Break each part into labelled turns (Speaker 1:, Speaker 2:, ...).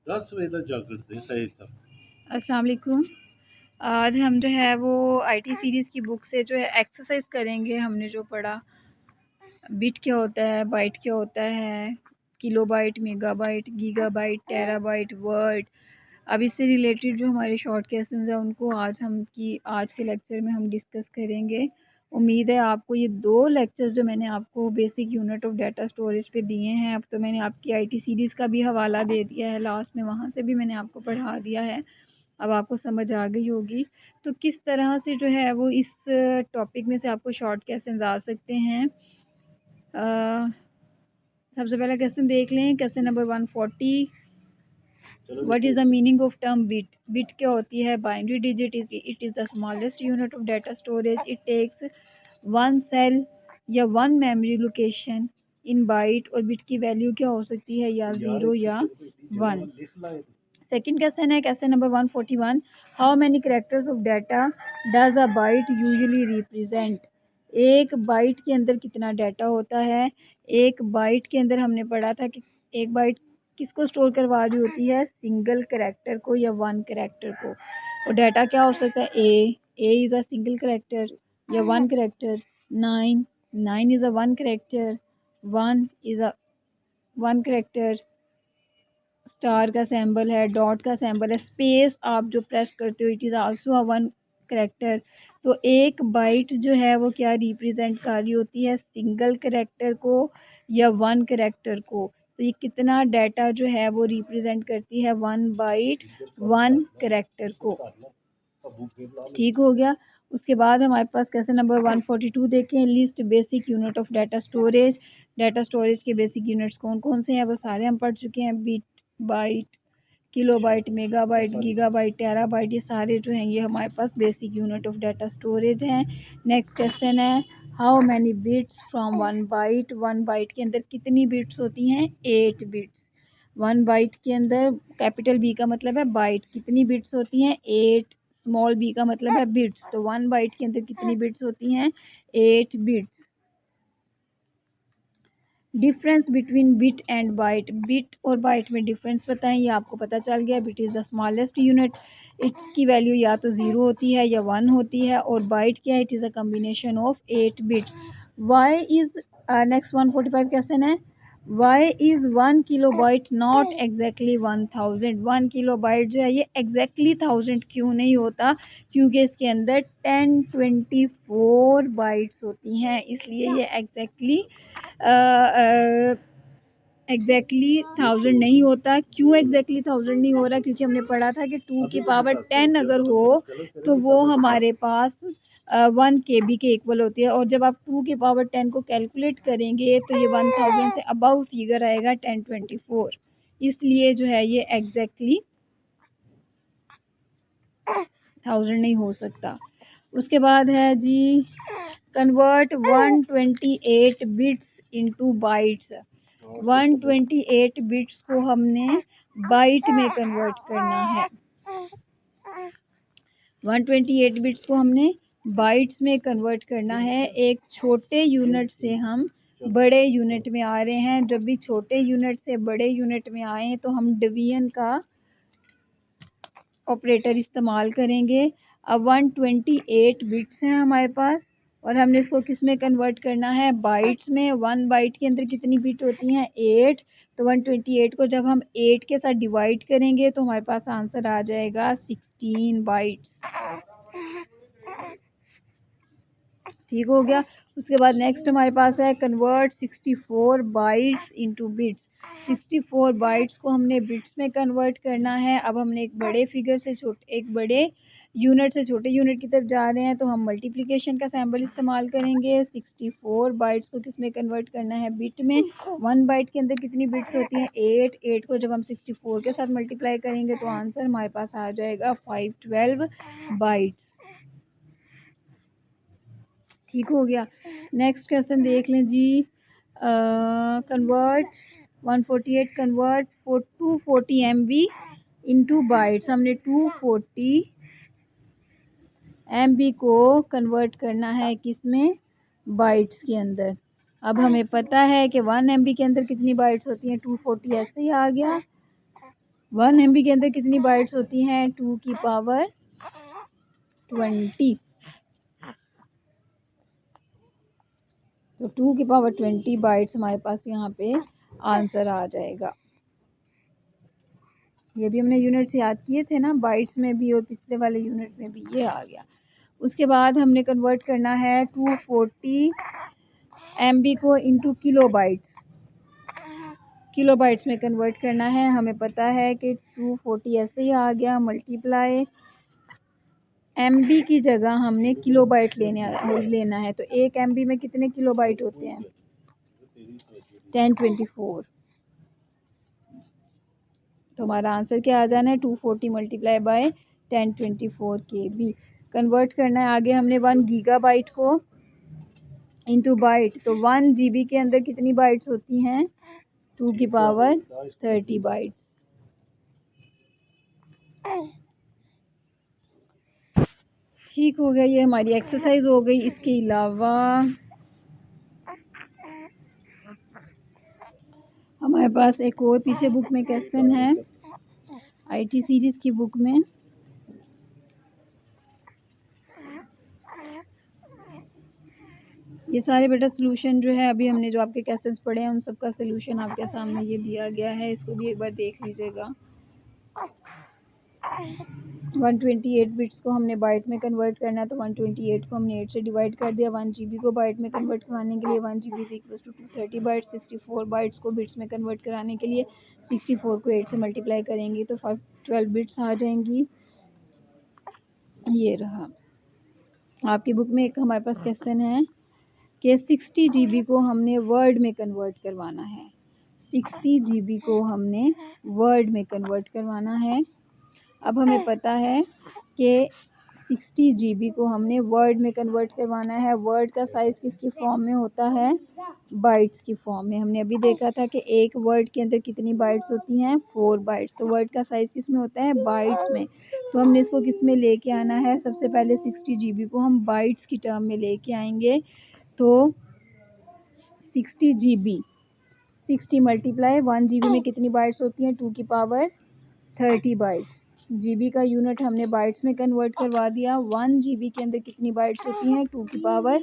Speaker 1: 10 बजे तक जागते सही था।
Speaker 2: अस्सलाम वालेकुम। आज हम जो है वो आईटी सीरीज़ की बुक से जो है एक्सरसाइज करेंगे। हमने जो पढ़ा बिट क्या होता है, बाइट क्या होता है, kilobyte, megabyte, gigabyte, terabyte, word. अब इससे रिलेटेड जो हमारे शॉर्ट क्वेश्चंस हैं उनको आज के लेक्चर में हम डिस्कस करेंगे। उम्मीद है आपको ये दो लेक्चर्स जो मैंने आपको basic unit of data storage पे दिए हैं, अब तो मैंने आपकी आईटी सीरीज़ का भी हवाला दे दिया है लास्ट में, वहाँ से भी मैंने आपको पढ़ा दिया है। अब आपको समझ आ गई होगी तो किस तरह से जो है वो इस टॉपिक में से आपको शॉर्ट क्वेश्चंस आ सकते हैं। सबसे पहला क्वेश्चन देख लें, question number 140। What is the meaning of term bit? Bit क्या होती है? Binary digit it is the smallest unit of data storage. It takes one cell या one memory location in byte. और बिट की value क्या हो सकती है? या ज़ीरो या वन। सेकेंड क्वेश्चन है question number 141। How many characters of data does a byte usually represent? एक बाइट के अंदर कितना डाटा होता है? एक बाइट के अंदर हमने पढ़ा था कि एक बाइट किसको स्टोर करवा रही होती है? सिंगल करेक्टर को या वन करेक्टर को। और डाटा क्या हो सकता है? A is a single character या one character. Nine, nine is a one character, one is a one character. Star का सिंबल है, डॉट का सिंबल है, स्पेस आप जो प्रेस करते हो it is also a one character. तो एक बाइट जो है वो क्या रिप्रेजेंट कर रही होती है? सिंगल करेक्टर को या वन करेक्टर को। तो ये कितना डाटा जो है वो रिप्रेजेंट करती है? वन बाइट वन करेक्टर को। ठीक हो गया। उसके बाद हमारे पास क्वेश्चन नंबर 142 देखें। List basic unit of data storage. Data storage के बेसिक यूनिट्स कौन कौन से हैं वो सारे हम पढ़ चुके हैं। Bit, byte, kilobyte, megabyte, gigabyte, terabyte, ये सारे जो हैं ये हमारे पास basic unit of data storage हैं। नेक्स्ट क्वेश्चन है how many bits from one byte? One byte के अंदर कितनी बिट्स होती हैं? 8 बिट्स। वन बाइट के अंदर कैपिटल बी का मतलब है बाइट, कितनी बिट्स होती हैं? 8। स्मॉल बी का मतलब है बिट्स। तो वन बाइट के अंदर कितनी बिट्स होती हैं? 8 bits. Difference between bit and byte. Bit और बाइट में डिफरेंस बताएं। ये आपको पता चल गया। Bit is the smallest unit, इसकी वैल्यू या तो ज़ीरो होती है या वन होती है। और बाइट क्या है? It is a combination of 8 bits. Why is next 145 question है why is 1 kilobyte not exactly 1000? 1 kilobyte जो है ये एग्जैक्टली 1000 क्यों नहीं होता? क्योंकि इसके अंदर 1024 बाइट्स होती हैं, इसलिए ये एग्जैक्टली 1000 नहीं होता। क्यों एग्जैक्टली 1000 नहीं हो रहा? क्योंकि हमने पढ़ा था कि 2 की पावर 10 अगर हो तो वो हमारे पास 1 KB के इक्वल होती है। और जब आप 2 की पावर 10 को कैलकुलेट करेंगे तो ये 1000 से अबव फिगर आएगा 1024, इसलिए जो है ये एग्जैक्टली 1000 नहीं हो सकता। उसके बाद है जी convert 128 bits into bytes. 128 bits को हमने बाइट में कन्वर्ट करना है। 128 बिट्स को हमने बाइट्स में कन्वर्ट करना है। एक छोटे यूनिट से हम बड़े यूनिट में आ रहे हैं। जब भी छोटे यूनिट से बड़े यूनिट में आए तो हम डिवीजन का ऑपरेटर इस्तेमाल करेंगे। अब 128 बिट्स हैं हमारे पास और हमने इसको किस में कन्वर्ट करना है? बाइट्स में। वन बाइट के अंदर कितनी बिट होती हैं? 8। तो 128 को जब हम 8 के साथ डिवाइड करेंगे तो हमारे पास आंसर आ जाएगा 16 बाइट्स। ठीक हो गया। उसके बाद नेक्स्ट हमारे पास है convert 64 bytes into bits. 64 bytes को हमने बिट्स में कन्वर्ट करना है। अब हमने एक बड़े यूनिट से छोटे यूनिट की तरफ जा रहे हैं तो हम मल्टीप्लिकेशन का सिंबल इस्तेमाल करेंगे। 64 बाइट्स को किस में कन्वर्ट करना है? बिट में। वन बाइट के अंदर कितनी बिट्स होती हैं? 8। 8 को जब हम 64 के साथ मल्टीप्लाई करेंगे तो आंसर हमारे पास आ जाएगा 512 बाइट्स। ठीक हो गया। नेक्स्ट क्वेश्चन देख लें जी। Convert 148 convert 240 MB into bytes. हमने 240 MB को कन्वर्ट करना है किस में? बाइट्स के अंदर। अब हमें पता है कि 1 MB के अंदर कितनी बाइट्स होती हैं? 240 ऐसे ही आ गया। 1 MB के अंदर कितनी बाइट्स होती हैं? 2 की पावर 20। तो 2 की पावर 20 बाइट्स हमारे पास यहाँ पे आंसर आ जाएगा। ये भी हमने यूनिट से याद किए थे ना, बाइट्स में भी और पिछले वाले यूनिट में भी ये आ गया। उसके बाद हमने कन्वर्ट करना है 240 MB को इंटू किलो बाइट्स में कन्वर्ट करना है। हमें पता है कि 240 ऐसे ही आ गया, मल्टीप्लाई MB की जगह हमने किलो बाइट लेना है। तो 1 MB में कितने किलो बाइट होते हैं? 1024। तो हमारा आंसर क्या आ जाना है? 240 मल्टीप्लाई बाय 1024 KB। कन्वर्ट करना है आगे हमने 1 गीगाबाइट को इंटू बाइट। तो 1 GB के अंदर कितनी बाइट्स होती हैं? 2 की पावर 30 बाइट्स। ठीक हो गया, ये हमारी एक्सरसाइज हो गई। इसके अलावा हमारे पास एक और पीछे बुक में क्वेश्चन है, IT सीरीज की बुक में। ये सारे बेटा सोल्यूशन जो है अभी हमने जो आपके क्वेश्चंस पढ़े हैं उन सब का सोल्यूशन आपके सामने ये दिया गया है। इसको भी एक बार देख लीजिएगा। 128 बिट्स को हमने बाइट में कन्वर्ट करना है, तो 128 को हमने 8 से डिवाइड कर दिया। 1 GB को बाइट में कन्वर्ट कराने के लिए 1 GB equals to 230 bytes. 64 bytes को बिट्स में कन्वर्ट कराने के लिए 64 को 8 से मल्टीप्लाई करेंगे तो 512 बिट्स आ जाएंगी। ये रहा आपकी बुक में एक हमारे पास क्वेश्चन है कि 60 GB को हमने वर्ड में कन्वर्ट करवाना है। 60 GB को हमने वर्ड में कन्वर्ट करवाना है। अब हमें पता है कि 60 GB को हमने वर्ड में कन्वर्ट करवाना है। वर्ड का साइज़ किसकी फॉर्म में होता है? बाइट्स की फॉर्म में। हमने अभी देखा था कि एक वर्ड के अंदर कितनी बाइट्स होती हैं? 4 बाइट्स। तो वर्ड का साइज़ किस में होता है? बाइट्स में। तो हमने इसको किस में लेके आना है? सबसे पहले 60 GB को हम बाइट्स की टर्म में लेके आएंगे। तो 60 GB 60 मल्टीप्लाई 1 GB में कितनी बाइट्स होती हैं? 2 की पावर 30 बाइट्स। GB का यूनिट हमने बाइट्स में कन्वर्ट करवा दिया। 1 GB के अंदर कितनी बाइट्स होती हैं? 2 की पावर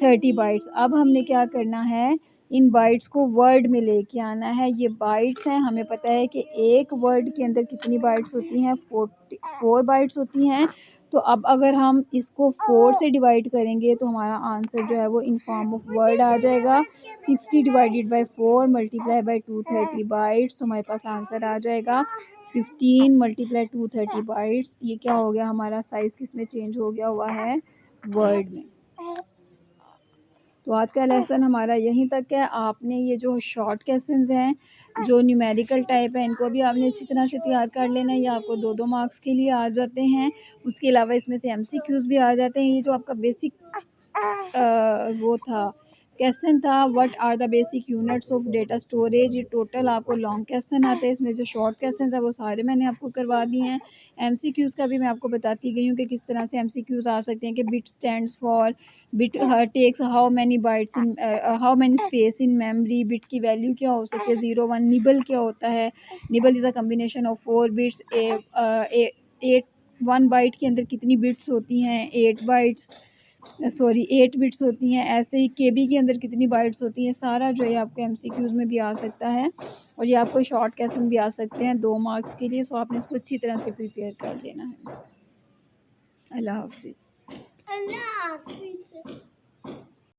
Speaker 2: 30 बाइट्स। अब हमने क्या करना है? इन बाइट्स को वर्ड में लेके आना है। ये बाइट्स हैं, हमें पता है कि एक वर्ड के अंदर कितनी बाइट्स होती हैं? 4 बाइट्स होती हैं। तो अब अगर हम इसको 4 से डिवाइड करेंगे तो हमारा आंसर जो है वो इन फॉर्म ऑफ वर्ड आ जाएगा। 60 divided by 4 multiply by 230 bytes. तो हमारे पास आंसर आ जाएगा 15 मल्टीप्लाई 230 बाइट्स। ये क्या हो गया? हमारा साइज किस में चेंज हो गया हुआ है? वर्ड में। तो आज का लेसन हमारा यहीं तक है। आपने ये जो शॉर्ट क्वेश्चंस हैं जो न्यूमेरिकल टाइप है इनको भी आपने अच्छी तरह से तैयार कर लेना है। ये आपको 2-2 मार्क्स के लिए आ जाते हैं। उसके अलावा इसमें से MCQs भी आ जाते हैं। ये जो आपका बेसिक वो था क्वेश्चन था, what are the basic units of data storage. ये टोटल आपको लॉन्ग क्वेश्चन आते हैं। इसमें जो शॉर्ट क्वेश्चन है वो सारे मैंने आपको करवा दिए हैं। MCQs का भी मैं आपको बताती गई हूँ कि किस तरह से MCQs आ सकते हैं कि bit stands for, bit takes how many bytes in, how many space in memory, bit की वैल्यू क्या हो सकती है 0 1, निबल क्या होता है? Nibble is a combination of 4 bits. 1 byte के अंदर कितनी बिट्स होती हैं? 8 बिट्स होती हैं। ऐसे ही KB के अंदर कितनी बाइट्स होती हैं? सारा जो है आपको MCQs में भी आ सकता है और ये आपको शॉर्ट क्वेश्चन भी आ सकते हैं 2 मार्क्स के लिए। सो आपने इसको अच्छी तरह से प्रिपेयर कर लेना है। अल्लाह हाफिज़।